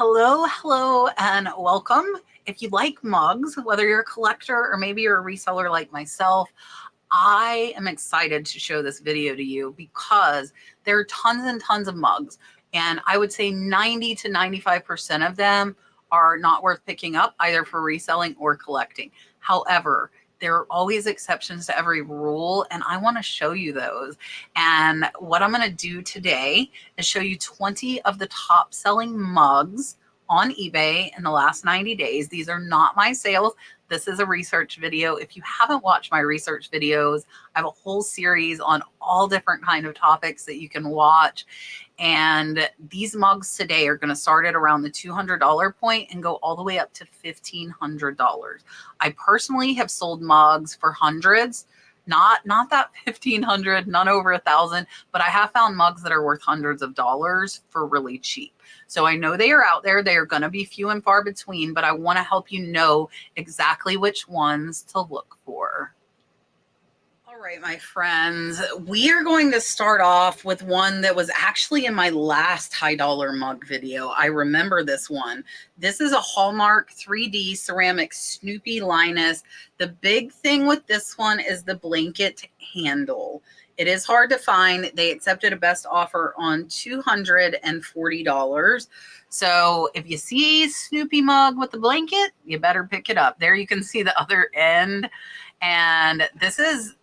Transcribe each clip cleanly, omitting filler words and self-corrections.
Hello, hello, and welcome. If you like mugs, whether you're a collector or maybe you're a reseller like myself, I am excited to show this video to you because there are tons and tons of mugs. And I would say 90 to 95% of them are not worth picking up either for reselling or collecting. However, there are always exceptions to every rule, and I want to show you those. And what I'm going to do today is show you 20 of the top selling mugs on eBay in the last 90 days. These are not my sales. This is a research video. If you haven't watched my research videos, I have a whole series on all different kind of topics that you can watch. And these mugs today are going to start at around the $200 point and go all the way up to $1,500. I personally have sold mugs for hundreds, not that 1,500, none over 1,000, but I have found mugs that are worth hundreds of dollars for really cheap. So I know they are out there. They are going to be few and far between, but I want to help you know exactly which ones to look for. All right, my friends, we are going to start off with one that was actually in my last high dollar mug video. I remember this one. This is a Hallmark 3D ceramic Snoopy Linus. The big thing with this one is the blanket handle. It is hard to find. They accepted a best offer on $240. So if you see Snoopy mug with the blanket, you better pick it up. There you can see the other end. And this is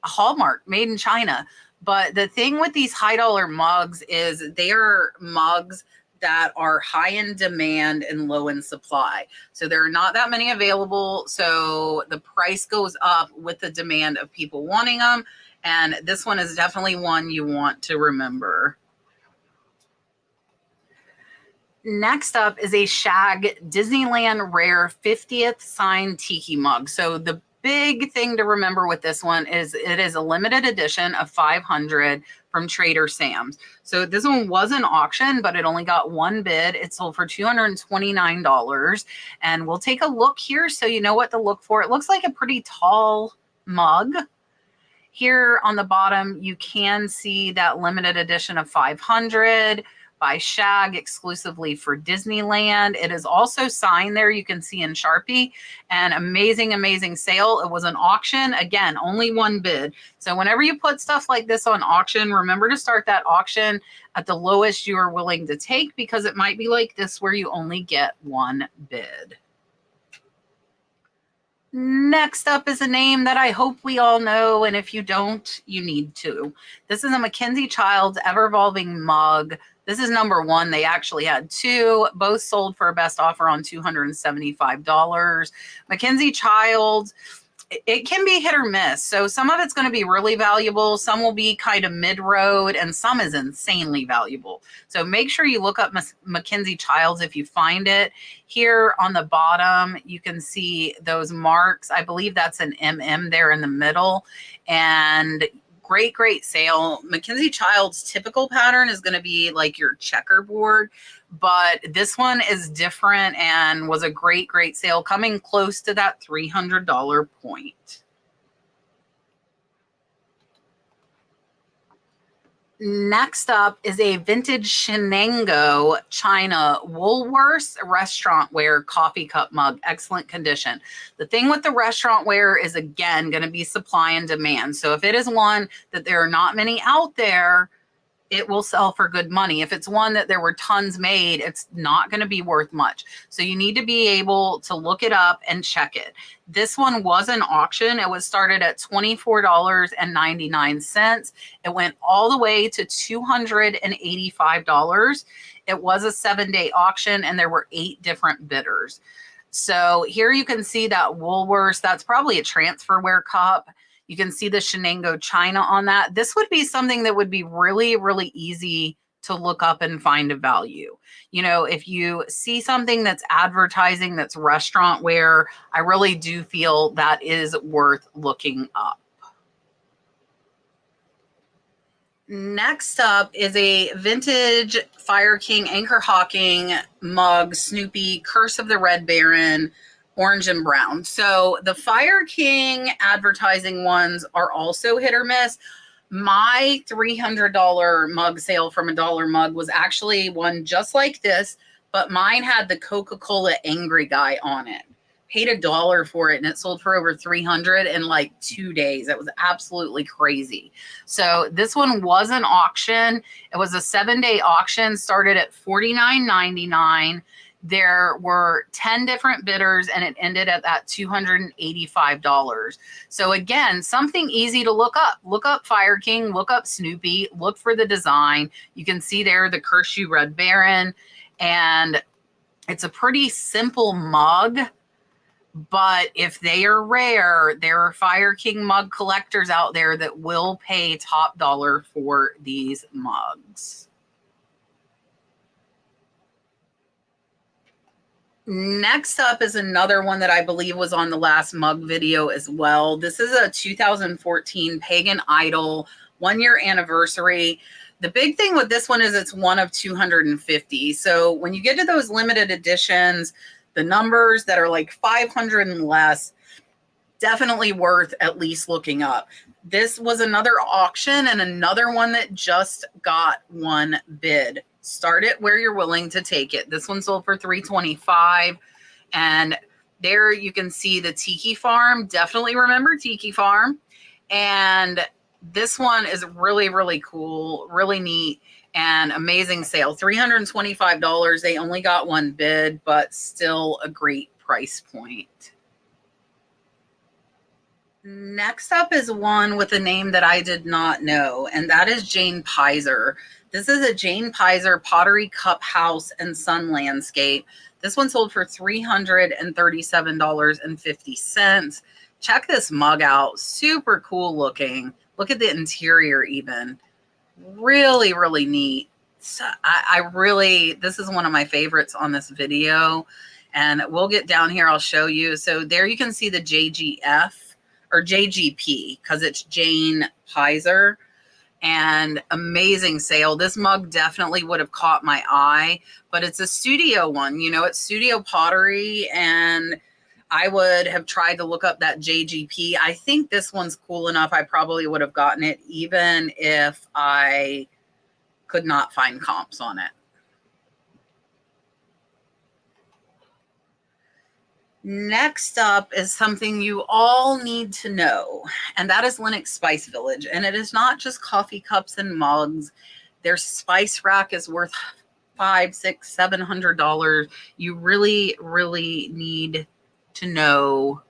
Hallmark, made in China. But the thing with these high dollar mugs is they are mugs that are high in demand and low in supply. So there are not that many available. So the price goes up with the demand of people wanting them. And this one is definitely one you want to remember. Next up is a Shag Disneyland Rare 50th signed tiki mug. So the big thing to remember with this one is it is a limited edition of 500 from Trader Sam's. So this one was an auction, but it only got one bid. It sold for $229. And we'll take a look here so you know what to look for. It looks like a pretty tall mug. Here on the bottom, you can see that limited edition of 500 by Shag exclusively for Disneyland. It is also signed there. You can see in Sharpie. And amazing, amazing sale. It was an auction. Again, only one bid. So whenever you put stuff like this on auction, remember to start that auction at the lowest you are willing to take, because it might be like this where you only get one bid. Next up is a name that I hope we all know, and if you don't, you need to. This is a Mackenzie Childs Ever-Evolving mug. This is number one. They actually had two, both sold for a best offer on $275. Mackenzie Childs, it can be hit or miss. So some of it's going to be really valuable. Some will be kind of mid-road, and some is insanely valuable. So make sure you look up Mackenzie Childs if you find it. Here on the bottom, you can see those marks. I believe that's an MM there in the middle. And great, great sale. Mackenzie Childs' typical pattern is going to be like your checkerboard, but this one is different and was a great, great sale, coming close to that $300 point. Next up is a vintage Shenango China Woolworths restaurant wear coffee cup mug. Excellent condition. The thing with the restaurant wear is, again, going to be supply and demand. So if it is one that there are not many out there, it will sell for good money. If it's one that there were tons made, it's not going to be worth much. So you need to be able to look it up and check it. This one was an auction. It was started at $24.99. It went all the way to $285. It was a 7-day auction, and there were 8 different bidders. So here you can see that Woolworths, that's probably a transferware cup. You can see the Shenango China on that. This would be something that would be really, really easy to look up and find a value. You know, if you see something that's advertising that's restaurant wear, I really do feel that is worth looking up. Next up is a vintage Fire King Anchor Hawking mug, Snoopy, Curse of the Red Baron, orange and brown. So the Fire King advertising ones are also hit or miss. My $300 mug sale from a dollar mug was actually one just like this, but mine had the Coca-Cola angry guy on it. Paid $1 for it, and it sold for over 300 in like 2 days. It was absolutely crazy. So this one was an auction. It was a 7-day auction, started at $49.99. There were 10 different bidders, and it ended at that $285. So again, something easy to look up. Look up Fire King, look up Snoopy, look for the design. You can see there the Kershaw Red Baron, and it's a pretty simple mug. But if they are rare, there are Fire King mug collectors out there that will pay top dollar for these mugs. Next up is another one that I believe was on the last mug video as well. This is a 2014 Pagan Idol 1-year anniversary. The big thing with this one is it's one of 250. So when you get to those limited editions, the numbers that are like 500 and less, definitely worth at least looking up. This was another auction and another one that just got one bid. Start it where you're willing to take it. This one sold for $325, and there you can see the Tiki Farm. Definitely remember Tiki Farm. And this one is really, really cool, really neat, and amazing sale. $325. They only got one bid, but still a great price point. Next up is one with a name that I did not know, and that is Jane Pizer. This is a Jane Pizer pottery cup house and sun landscape. This one sold for $337.50. Check this mug out. Super cool looking. Look at the interior even. Really, really neat. So this is one of my favorites on this video, and we'll get down here. I'll show you. So there you can see the JGF or JGP because it's Jane Pizer, and amazing sale. This mug definitely would have caught my eye, but it's a studio one. You know, it's studio pottery, and I would have tried to look up that JGP. I think this one's cool enough. I probably would have gotten it even if I could not find comps on it. Next up is something you all need to know, and that is Lenox Spice Village. And it is not just coffee cups and mugs. Their spice rack is worth $500, $600, $700. You really, really need to know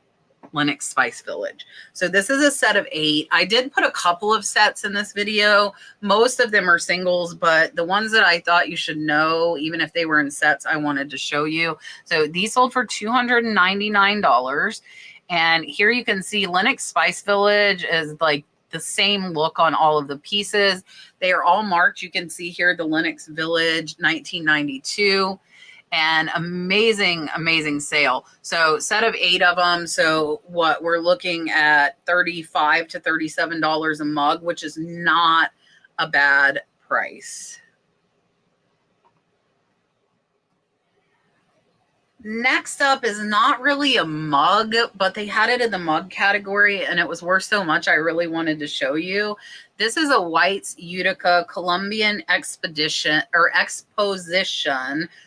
Lenox Spice Village. So this is a set of 8. I did put a couple of sets in this video. Most of them are singles, but the ones that I thought you should know, even if they were in sets, I wanted to show you. So these sold for $299. And here you can see Lenox Spice Village is like the same look on all of the pieces. They are all marked. You can see here the Lenox Village 1992. And amazing, amazing sale. So set of 8 of them. So what we're looking at $35 to $37 a mug, which is not a bad price. Next up is not really a mug, but they had it in the mug category, and it was worth so much I really wanted to show you. This is a White's Utica Columbian Exposition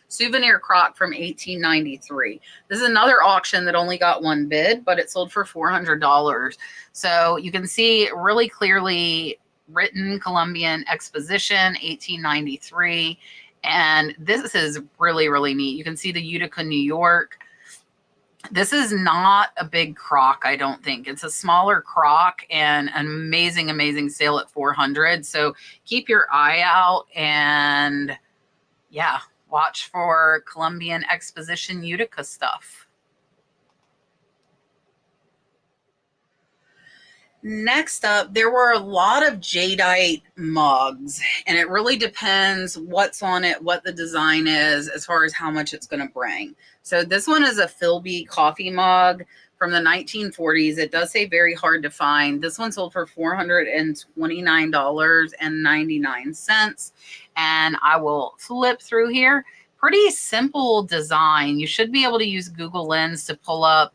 souvenir crock from 1893. This is another auction that only got one bid, but it sold for $400. So you can see really clearly written Columbian Exposition 1893. And this is really, really neat. You can see the Utica, New York. This is not a big crock, I don't think. It's a smaller crock, and an amazing, amazing sale at $400. So keep your eye out and, yeah, watch for Columbian Exposition Utica stuff. Next up, there were a lot of jadeite mugs, and it really depends what's on it, what the design is, as far as how much it's going to bring. So this one is a Philby coffee mug from the 1940s. It does say very hard to find. This one sold for $429.99. And I will flip through here. Pretty simple design. You should be able to use Google Lens to pull up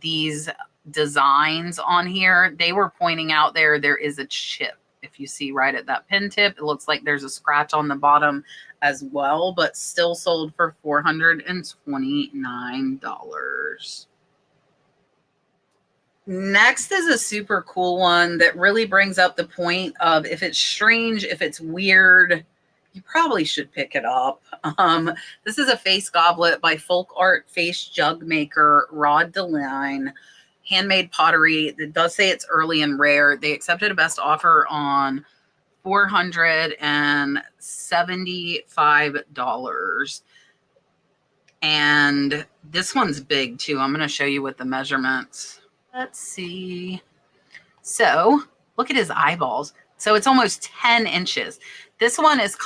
these designs on here. They were pointing out there is a chip. If you see right at that pin tip, it looks like there's a scratch on the bottom as well, but still sold for $429. Next is a super cool one that really brings up the point of if it's strange, if it's weird, you probably should pick it up. This is a face goblet by Folk Art Face Jug Maker, Rod Deline, handmade pottery. It does say it's early and rare. They accepted a best offer on $475. And this one's big too. I'm going to show you with the measurements. Let's see. So look at his eyeballs. So it's almost 10 inches. This one is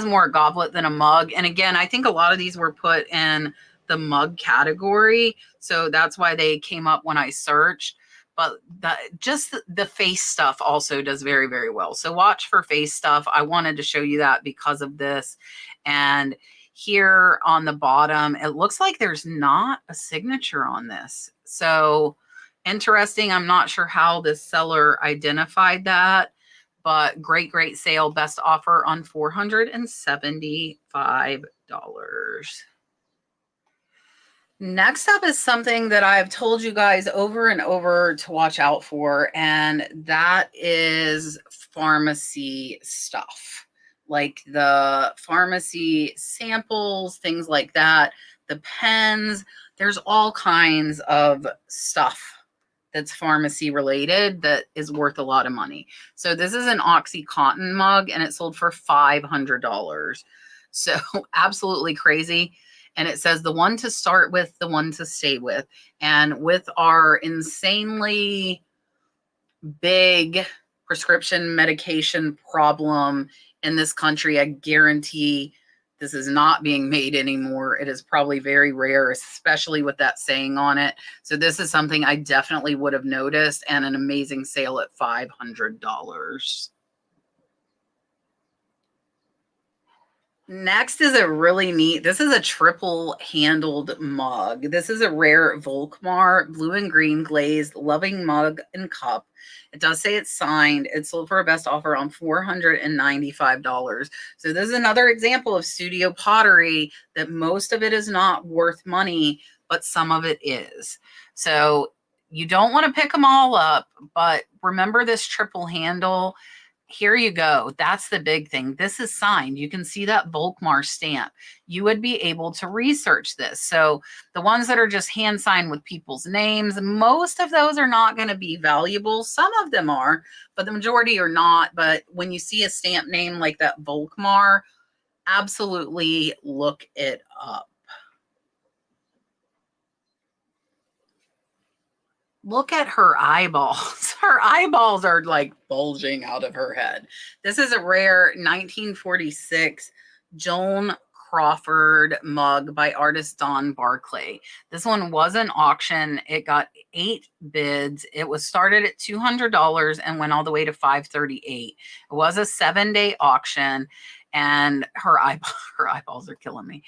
more a goblet than a mug. And again, I think a lot of these were put in the mug category. So that's why they came up when I searched. But just the face stuff also does very, very well. So watch for face stuff. I wanted to show you that because of this. And here on the bottom, it looks like there's not a signature on this. So interesting. I'm not sure how this seller identified that, but great, great sale. Best offer on $475. Next up is something that I've told you guys over and over to watch out for, and that is pharmacy stuff. Like the pharmacy samples, things like that, the pens. There's all kinds of stuff that's pharmacy related that is worth a lot of money. So this is an OxyContin mug and it sold for $500. So absolutely crazy. And it says the one to start with, the one to stay with. And with our insanely big prescription medication problem in this country, I guarantee this is not being made anymore. It is probably very rare, especially with that saying on it. So this is something I definitely would have noticed, and an amazing sale at $500. Next is a really neat, this is a triple handled mug. This is a rare Volkmar blue and green glazed loving mug and cup. It does say it's signed. It sold for a best offer on $495. So this is another example of studio pottery that most of it is not worth money, but some of it is. So you don't want to pick them all up, but remember this triple handle. Here you go. That's the big thing. This is signed. You can see that Volkmar stamp. You would be able to research this. So the ones that are just hand signed with people's names, most of those are not going to be valuable. Some of them are, but the majority are not. But when you see a stamp name like that Volkmar, absolutely look it up. Look at her eyeballs. Her eyeballs are like bulging out of her head. This is a rare 1946 Joan Crawford mug by artist Don Barclay. This one was an auction. It got 8 bids. It was started at $200 and went all the way to $538. It was a 7-day auction. And her eyeballs are killing me.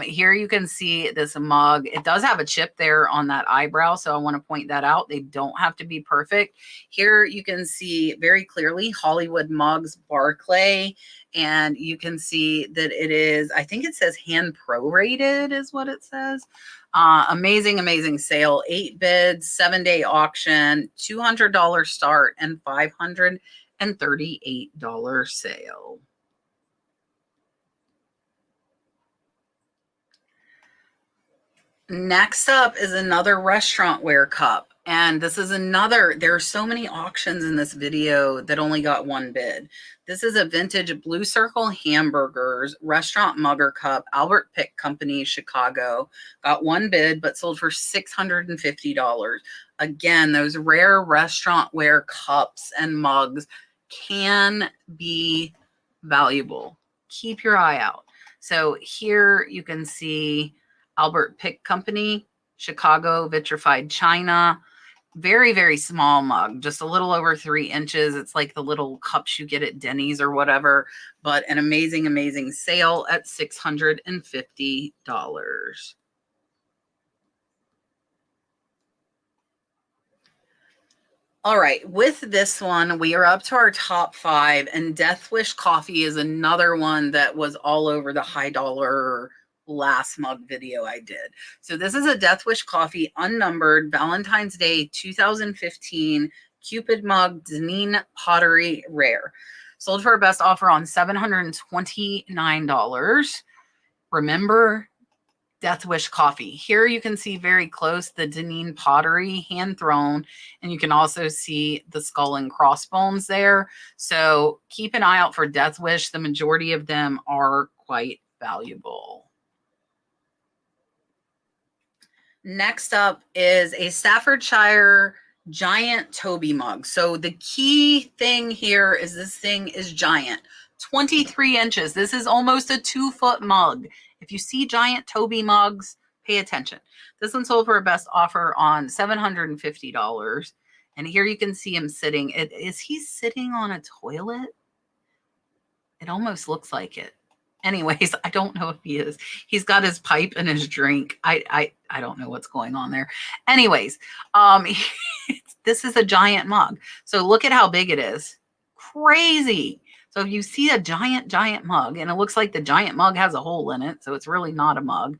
Here you can see this mug. It does have a chip there on that eyebrow, so I want to point that out. They don't have to be perfect. Here you can see very clearly Hollywood Mugs Barclay, and you can see that it is, I think it says hand prorated is what it says. Amazing, amazing sale. 8 bids, 7-day auction, $200 start, and $538 sale. Next up is another restaurant ware cup. And this is another, there are so many auctions in this video that only got 1 bid. This is a vintage Blue Circle Hamburgers restaurant mugger cup, Albert Pick Company, Chicago. Got 1 bid, but sold for $650. Again, those rare restaurant ware cups and mugs can be valuable. Keep your eye out. So here you can see Albert Pick Company, Chicago, vitrified china. Very, very small mug, just a little over 3 inches. It's like the little cups you get at Denny's or whatever, but an amazing, amazing sale at $650. All right, with this one, we are up to our top 5, and Death Wish coffee is another one that was all over the high dollar last mug video I did. So this is a Death Wish coffee unnumbered Valentine's Day 2015 Cupid mug, Deneen pottery rare. Sold for a best offer on $729. Remember, Death Wish coffee. Here you can see very close the Deneen pottery hand thrown, and you can also see the skull and crossbones there. So keep an eye out for Death Wish. The majority of them are quite valuable. Next up is a Staffordshire giant Toby mug. So the key thing here is this thing is giant. 23 inches. This is almost a 2-foot mug. If you see giant Toby mugs, pay attention. This one sold for a best offer on $750. And here you can see him sitting. Is he sitting on a toilet? It almost looks like it. Anyways, I don't know if he is. He's got his pipe and his drink. I don't know what's going on there. Anyways, this is a giant mug. So look at how big it is. Crazy. So if you see a giant mug, and it looks like the giant mug has a hole in it, so it's really not a mug.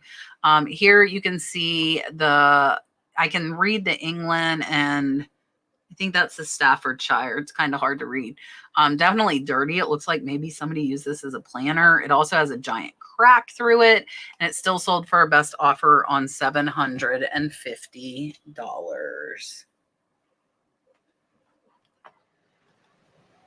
Here you can see I can read the England, and I think that's the Staffordshire. It's kind of hard to read. Definitely dirty. It looks like maybe somebody used this as a planner. It also has a giant crack through it, and it's still sold for a best offer on $750.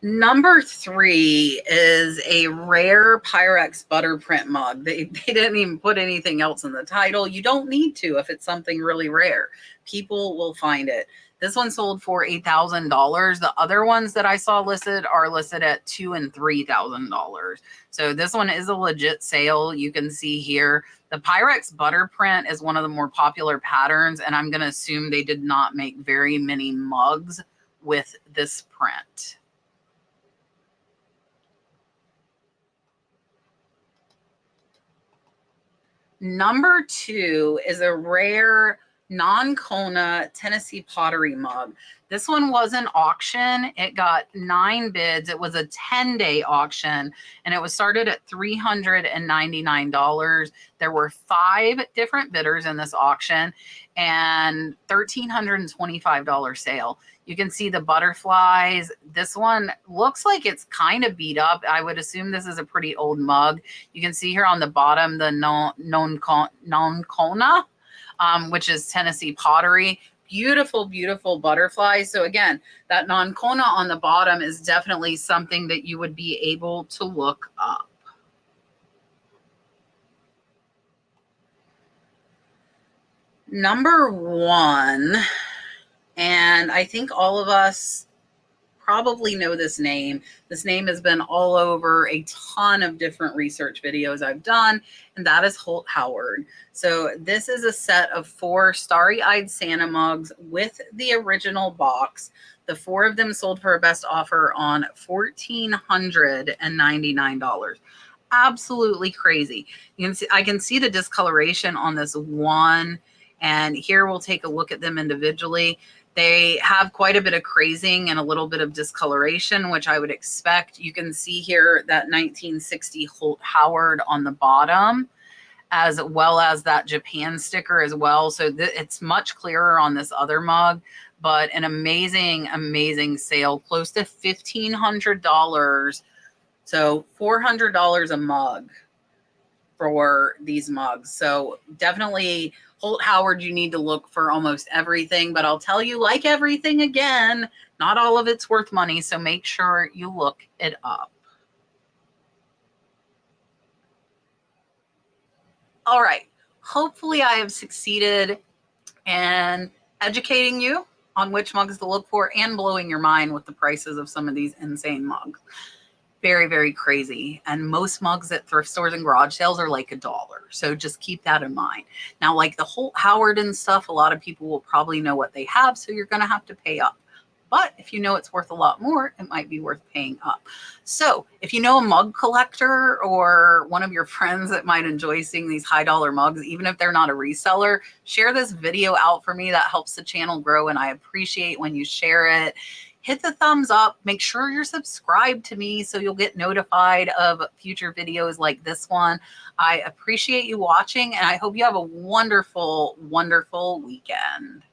Number 3 is a rare Pyrex butter print mug. They didn't even put anything else in the title. You don't need to if it's something really rare. People will find it. This one sold for $8,000. The other ones that I saw listed are listed at $2,000 and $3,000. So this one is a legit sale. You can see here the Pyrex butter print is one of the more popular patterns, and I'm going to assume they did not make very many mugs with this print. Number 2 is a rare non-Kona Tennessee pottery mug. This one was an auction. It got 9 bids. It was a 10-day auction, and it was started at $399. There were 5 different bidders in this auction and $1,325 sale. You can see the butterflies. This one looks like it's kind of beat up. I would assume this is a pretty old mug. You can see here on the bottom the non-Kona, which is Tennessee pottery. Beautiful, beautiful butterflies. So again, that non-Kona on the bottom is definitely something that you would be able to look up. Number 1, and I think all of us probably know this name. This name has been all over a ton of different research videos I've done, and that is Holt Howard. So this is a set of 4 starry-eyed Santa mugs with the original box. The 4 of them sold for a best offer on $1,499. Absolutely crazy. You can see, I can see the discoloration on this one, and here we'll take a look at them individually. They have quite a bit of crazing and a little bit of discoloration, which I would expect. You can see here that 1960 Holt Howard on the bottom, as well as that Japan sticker as well. So it's much clearer on this other mug, but an amazing, amazing sale, close to $1,500. So $400 a mug for these mugs. So definitely Holt Howard, you need to look for almost everything, but I'll tell you, like everything again, not all of it's worth money. So make sure you look it up. All right. Hopefully I have succeeded in educating you on which mugs to look for and blowing your mind with the prices of some of these insane mugs. Very, very crazy. And most mugs at thrift stores and garage sales are like $1. So just keep that in mind. Now, like the Holt Howard and stuff, a lot of people will probably know what they have, so you're going to have to pay up. But if you know it's worth a lot more, it might be worth paying up. So if you know a mug collector or one of your friends that might enjoy seeing these high dollar mugs, even if they're not a reseller, share this video out for me. That helps the channel grow, and I appreciate when you share it. Hit the thumbs up. Make sure you're subscribed to me so you'll get notified of future videos like this one. I appreciate you watching, and I hope you have a wonderful, wonderful weekend.